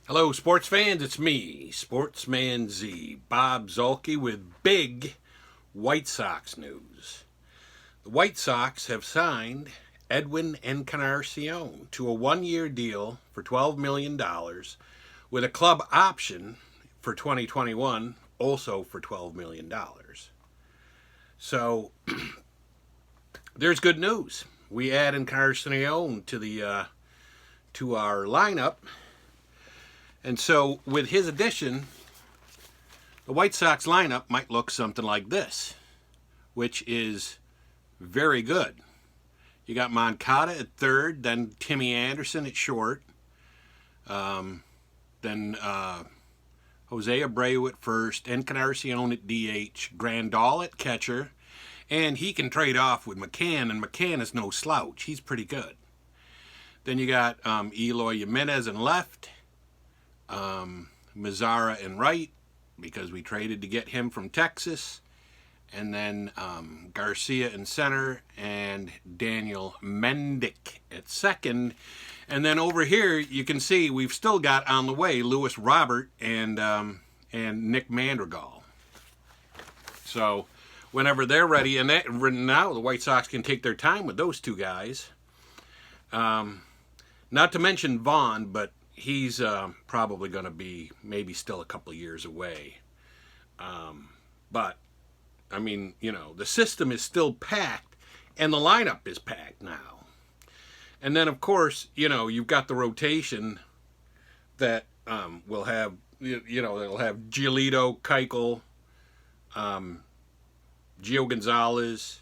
Hello, sports fans. It's me, Sportsman Z, Bob Zolke, with big White Sox news. The White Sox have signed Edwin Encarnacion to a one-year deal for $12 million with a club option for 2021, also for $12 million. So there's good news. We add Encarnacion to our lineup. And so, with his addition, the White Sox lineup might look something like this, which is very good. You got Moncada at third, then Timmy Anderson at short, then Jose Abreu at first, Encarnacion at DH, Grandal at catcher, and he can trade off with McCann, and McCann is no slouch. He's pretty good. Then you got Eloy Jimenez in left, Mazzara in right, because we traded to get him from Texas, and then Garcia in center, and Daniel Mendick at second. And then over here, you can see we've still got on the way Luis Robert and Nick Madrigal. So whenever they're ready, and now the White Sox can take their time with those two guys. Not to mention Vaughn, but he's probably going to be maybe still a couple of years away. But, I mean, the system is still packed, and the lineup is packed now. And then, of course, you've got the rotation that will have, they'll have Giolito, Keuchel, Gio Gonzalez,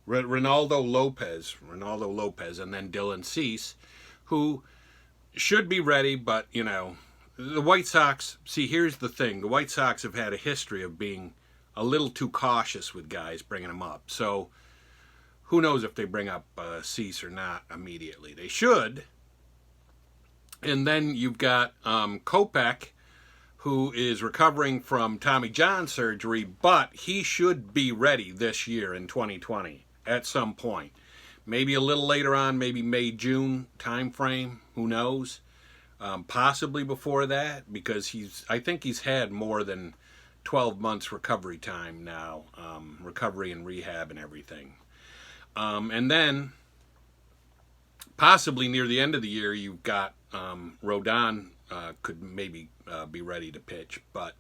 Ronaldo Lopez, and then Dylan Cease, who should be ready, but, the White Sox, see, here's the thing. The White Sox have had a history of being a little too cautious with guys bringing them up. So who knows if they bring up Cease or not immediately. They should. And then you've got Kopech, who is recovering from Tommy John surgery, but he should be ready this year in 2020 at some point. Maybe a little later on, maybe May, June time frame, who knows? Possibly before that, because I think he's had more than 12 months recovery time now, recovery and rehab and everything. And then, possibly near the end of the year, you've got Rodon could maybe be ready to pitch, but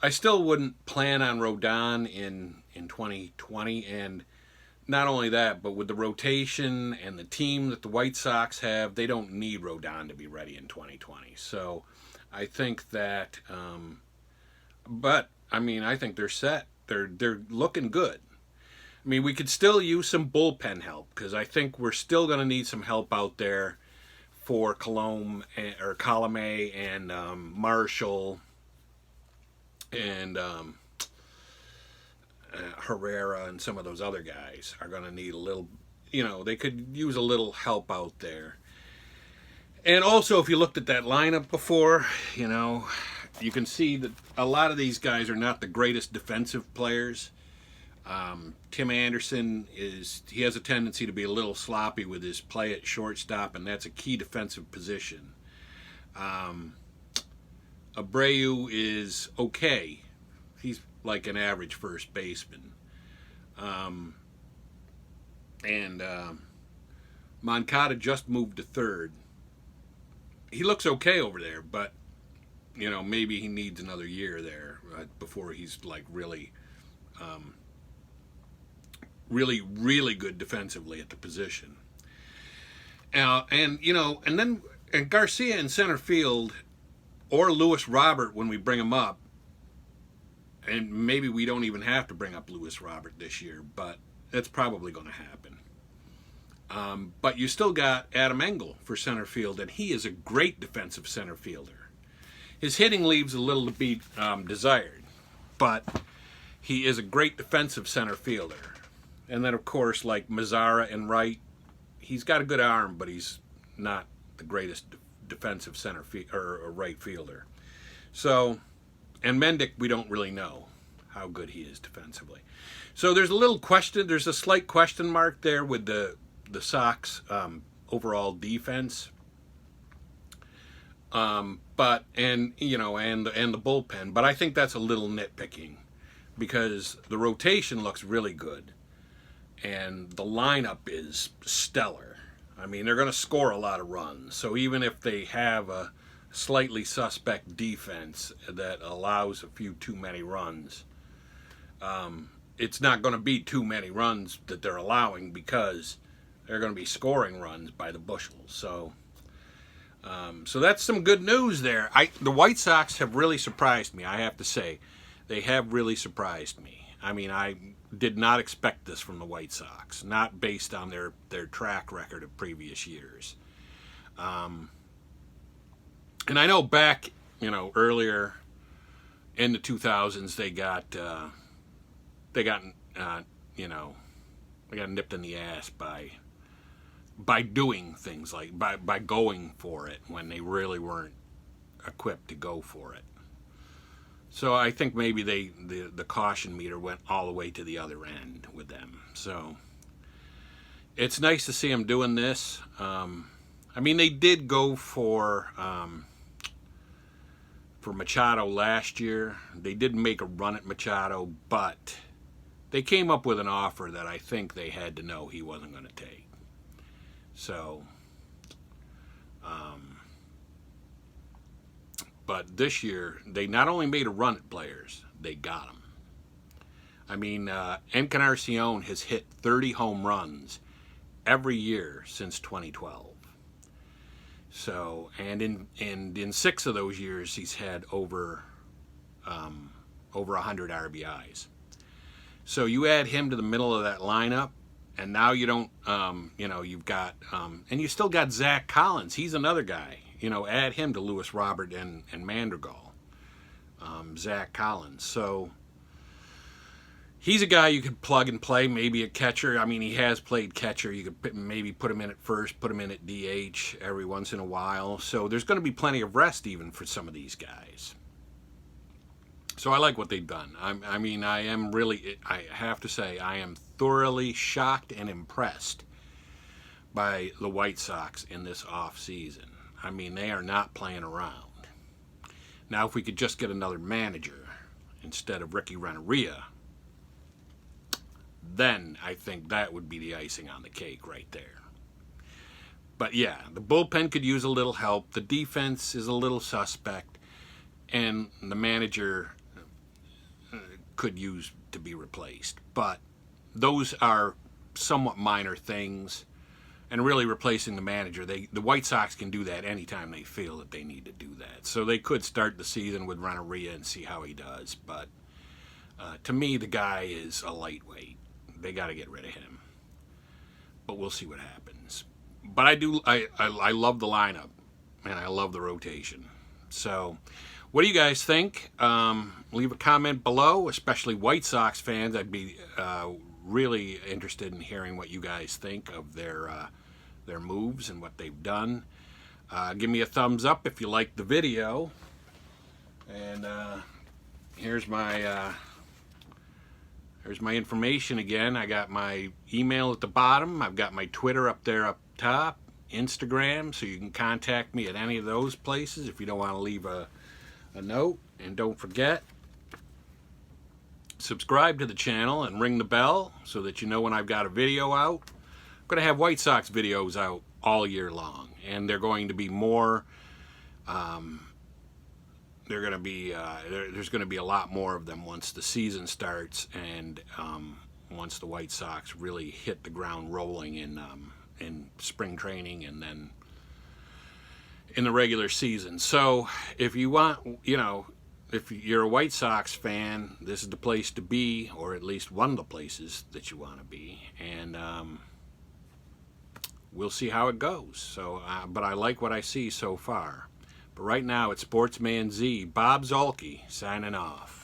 I still wouldn't plan on Rodon in 2020. And not only that, but with the rotation and the team that the White Sox have, they don't need Rodon to be ready in 2020. So I think that, but I mean, I think they're set. They're looking good. I mean, we could still use some bullpen help, because I think we're still going to need some help out there for Colome and Marshall and Herrera and some of those other guys are going to need a little, they could use a little help out there. And also, if you looked at that lineup before, you can see that a lot of these guys are not the greatest defensive players. Tim Anderson he has a tendency to be a little sloppy with his play at shortstop, and that's a key defensive position. Abreu is okay. He's like an average first baseman. And Moncada just moved to third. He looks okay over there, but, maybe he needs another year there before he's like really good defensively at the position. And Garcia in center field, or Luis Robert when we bring him up, and maybe we don't even have to bring up Luis Robert this year, but that's probably going to happen. But you still got Adam Engel for center field, and he is a great defensive center fielder. His hitting leaves a little to be desired, but he is a great defensive center fielder. And then, of course, like Mazzara in right, he's got a good arm, but he's not the greatest defensive or right fielder. So, and Mendick, we don't really know how good he is defensively. So there's a slight question mark there with the the Sox overall defense. But and you know and the bullpen, but I think that's a little nitpicking because the rotation looks really good and the lineup is stellar. I mean, they're going to score a lot of runs. So even if they have a slightly suspect defense that allows a few too many runs, it's not going to be too many runs that they're allowing because they're going to be scoring runs by the bushel. So that's some good news there. The White Sox have really surprised me, I have to say. They have really surprised me. I mean, I did not expect this from the White Sox, not based on their track record of previous years. And I know back, earlier in the 2000s, they got nipped in the ass by doing things like by going for it when they really weren't equipped to go for it. So I think maybe the caution meter went all the way to the other end with them. So it's nice to see them doing this. I mean, they did go for Machado last year. They did make a run at Machado, but they came up with an offer that I think they had to know he wasn't going to take. So, but this year, they not only made a run at players, they got them. I mean, Encarnacion has hit 30 home runs every year since 2012. So, and in 6 of those years, he's had over 100 RBIs. So you add him to the middle of that lineup, and now you don't, you've got, and you still got Zach Collins. He's another guy. Add him to Lewis Robert and Madrigal. Zach Collins. So he's a guy you could plug and play, maybe a catcher. I mean, he has played catcher. You could maybe put him in at first, put him in at DH every once in a while. So there's going to be plenty of rest even for some of these guys. So I like what they've done. I have to say, I am thoroughly shocked and impressed by the White Sox in this off season. I mean, they are not playing around. Now, if we could just get another manager instead of Ricky Renteria, then I think that would be the icing on the cake right there. But yeah, the bullpen could use a little help. The defense is a little suspect. And the manager could use to be replaced. But those are somewhat minor things. And really replacing the manager, the White Sox can do that anytime they feel that they need to do that. So they could start the season with Renteria and see how he does. But to me, the guy is a lightweight. They got to get rid of him. But we'll see what happens. But I love the lineup, and I love the rotation. So what do you guys think? Leave a comment below, especially White Sox fans. I'd be really interested in hearing what you guys think of their moves and what they've done. Give me a thumbs up if you like the video. And here's my information again. I got my email at the bottom. I've got my Twitter up there up top, Instagram, so you can contact me at any of those places if you don't want to leave a note. And don't forget, subscribe to the channel and ring the bell so that you know when I've got a video out. I'm going to have White Sox videos out all year long, and they're going to be more, there's going to be a lot more of them once the season starts and once the White Sox really hit the ground rolling in spring training and then in the regular season. So if you want, if you're a White Sox fan, this is the place to be, or at least one of the places that you want to be. And we'll see how it goes. So, but I like what I see so far. But right now, it's Sportsman Z, Bob Zolke, signing off.